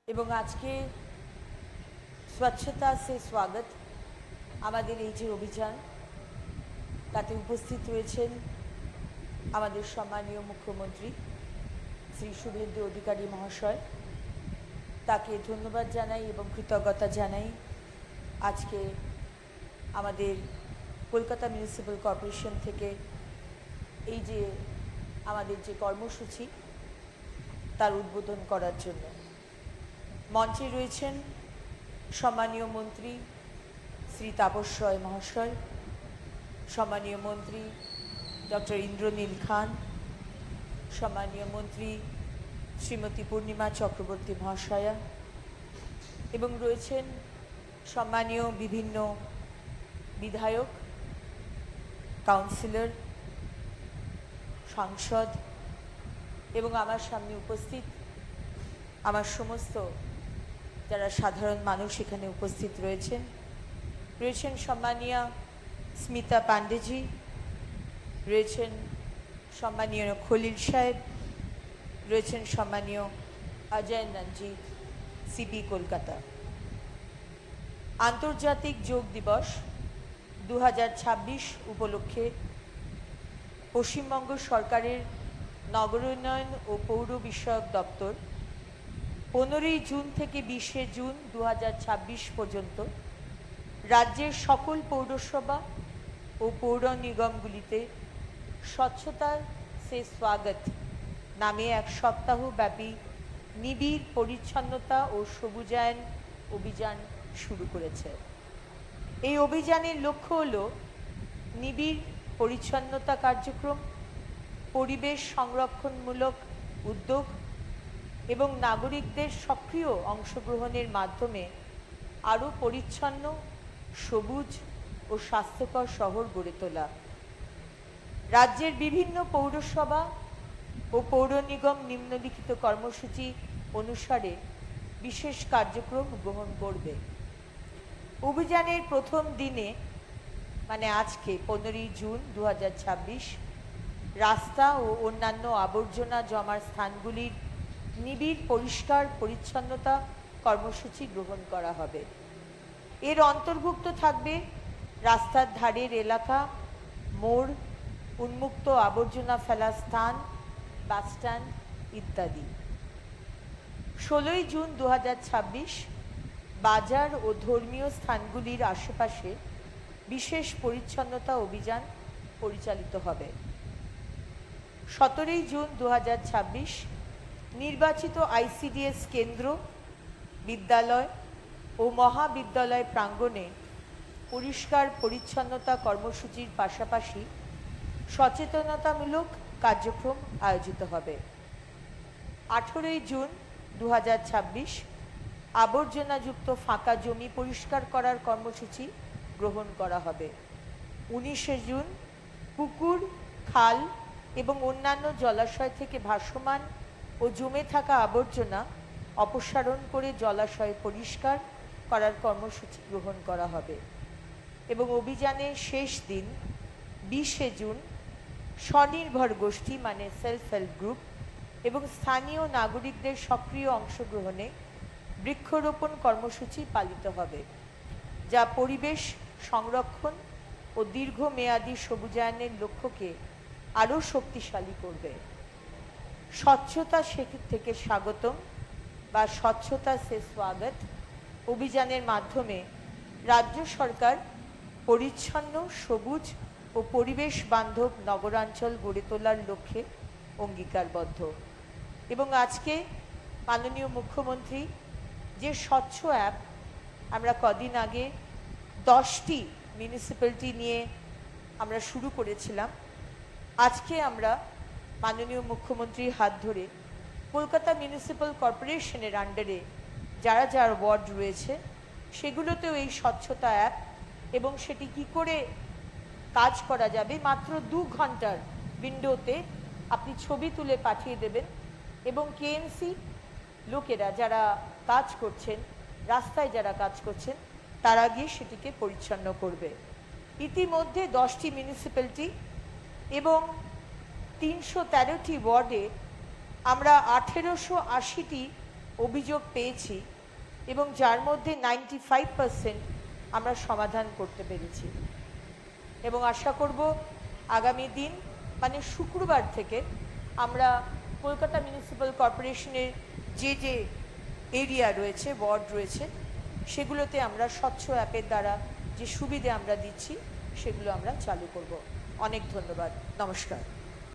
এবং আজকে স্বচ্ছতা সে স্বাগত আমাদের এই যে অভিযান, তাতে উপস্থিত রয়েছেন আমাদের সম্মানীয় মুখ্যমন্ত্রী শ্রী শুভেন্দু অধিকারী মহাশয়। তাকে ধন্যবাদ জানাই এবং কৃতজ্ঞতা জানাই আজকে আমাদের কলকাতা মিউনিসিপ্যাল কর্পোরেশন থেকে এই যে আমাদের যে কর্মসূচি তার উদ্বোধন করার জন্য। মঞ্চে রয়েছেন সম্মানীয় মন্ত্রী শ্রী তাপস রায় মহাশয়, সম্মানীয় মন্ত্রী ডক্টর ইন্দ্রনীল খান, সম্মানীয় মন্ত্রী শ্রীমতী পূর্ণিমা চক্রবর্তী মহাশয়া, এবং রয়েছেন সম্মানীয় বিভিন্ন বিধায়ক, কাউন্সিলর, সাংসদ এবং আমার সামনে উপস্থিত আমার সমস্ত যারা সাধারণ মানুষ এখানে উপস্থিত রয়েছেন সম্মানীয় স্মিতা পান্ডেজি, রয়েছেন সম্মানীয় খলিল সাহেব, রয়েছেন সম্মানীয় অজয় নন্দজি, সিপি কলকাতা। আন্তর্জাতিক যোগ দিবস 2026 উপলক্ষে পশ্চিমবঙ্গ সরকারের নগরোন্নয়ন ও পৌর বিষয়ক দপ্তর 15 জুন থেকে 20 জুন 2026 পর্যন্ত রাজ্যের সকল পৌরসভা ও পৌর নিগমগুলিতে স্বচ্ছতা সে স্বাগত নামে এক সপ্তাহব্যাপী নিবিড় পরিচ্ছন্নতা ও সবুজায়ন অভিযান শুরু করেছে। এই অভিযানের লক্ষ্য হল নিবিড় পরিচ্ছন্নতা কার্যক্রম, পরিবেশ সংরক্ষণমূলক উদ্যোগ এবং নাগরিকদের সক্রিয় অংশগ্রহণের মাধ্যমে আরও পরিচ্ছন্ন, সবুজ ও স্বাস্থ্যকর শহর গড়ে তোলা। রাজ্যের বিভিন্ন পৌরসভা ও পৌর নিগম নিম্নলিখিত কর্মসূচি অনুসারে বিশেষ কার্যক্রম গ্রহণ করবে। অভিযানের প্রথম দিনে মানে আজকে 15 জুন 2026 রাস্তা ও অন্যান্য আবর্জনা জমার স্থানগুলির নিবিড় পরিষ্কার পরিচ্ছন্নতা কর্মসূচি গ্রহণ করা হবে। এর অন্তর্ভুক্ত থাকবে রাস্তার ধারের এলাকা, মোড়, উন্মুক্ত আবর্জনা ফেলার স্থান, বাসস্ট্যান্ড ইত্যাদি। 16 জুন 2026 বাজার ও ধর্মীয় স্থানগুলির আশেপাশে বিশেষ পরিচ্ছন্নতা অভিযান পরিচালিত হবে। 17 জুন 2026 নির্বাচিত আইসিডিএস কেন্দ্র, বিদ্যালয় ও মহাবিদ্যালয় প্রাঙ্গণে পরিষ্কার পরিচ্ছন্নতা কর্মসূচির পাশাপাশি সচেতনতামূলক কার্যক্রম আয়োজিত হবে। 18 জুন 2026 আবর্জনাযুক্ত ফাঁকা জমি পরিষ্কার করার কর্মসূচি গ্রহণ করা হবে। 19 জুন পুকুর, খাল এবং অন্যান্য জলাশয় থেকে ভাসমান ও জমে থাকা আবর্জনা অপসারণ করে জলাশয় পরিষ্কার করার কর্মসূচি গ্রহণ করা হবে। এবং অভিযানের শেষ দিন 20 জুন স্বনির্ভর গোষ্ঠী মানে সেলফ হেল্প গ্রুপ এবং স্থানীয় নাগরিকদের সক্রিয় অংশগ্রহণে বৃক্ষরোপণ কর্মসূচি পালিত হবে, যা পরিবেশ সংরক্ষণ ও দীর্ঘমেয়াদী সবুজায়নের লক্ষ্যকে আরও শক্তিশালী করবে। স্বচ্ছতা থেকে স্বাগতম বা স্বচ্ছতা সে স্বাগত অভিযানের মাধ্যমে রাজ্য সরকার পরিচ্ছন্ন, সবুজ ও পরিবেশ বান্ধব নগরাঞ্চল গড়ে তোলার লক্ষ্যে অঙ্গীকারবদ্ধ। এবং আজকে মাননীয় মুখ্যমন্ত্রী যে স্বচ্ছ অ্যাপ আমরা কদিন আগে 10টি মিউনিসিপ্যালিটি নিয়ে আমরা শুরু করেছিলাম, আজকে আমরা মাননীয় মুখ্যমন্ত্রীর হাত ধরে কলকাতা মিউনিসিপ্যাল কর্পোরেশনের আন্ডারে যারা যারা ওয়ার্ড রয়েছে সেগুলোতেও এই স্বচ্ছতা অ্যাপ এবং সেটি কি করে কাজ করা যাবে মাত্র 2 ঘন্টার উইন্ডোতে আপনি ছবি তুলে পাঠিয়ে দেবেন এবং কেএমসি লোকেরা যারা কাজ করছেন, রাস্তায় যারা কাজ করছেন, তারা গিয়ে সেটিকে পরিচ্ছন্ন করবে। ইতিমধ্যে 10টি মিউনিসিপ্যালিটি এবং 313টি ওয়ার্ডে আমরা 1880টি অভিযোগ পেয়েছি এবং যার মধ্যে 95% আমরা সমাধান করতে পেরেছি এবং আশা করব আগামী দিন মানে শুক্রবার থেকে আমরা কলকাতা মিউনিসিপ্যাল কর্পোরেশনের যে যে এরিয়া রয়েছে, ওয়ার্ড রয়েছে, সেগুলোতে আমরা স্বচ্ছ অ্যাপের দ্বারা যে সুবিধে আমরা দিচ্ছি সেগুলো আমরা চালু করব। অনেক ধন্যবাদ, নমস্কার।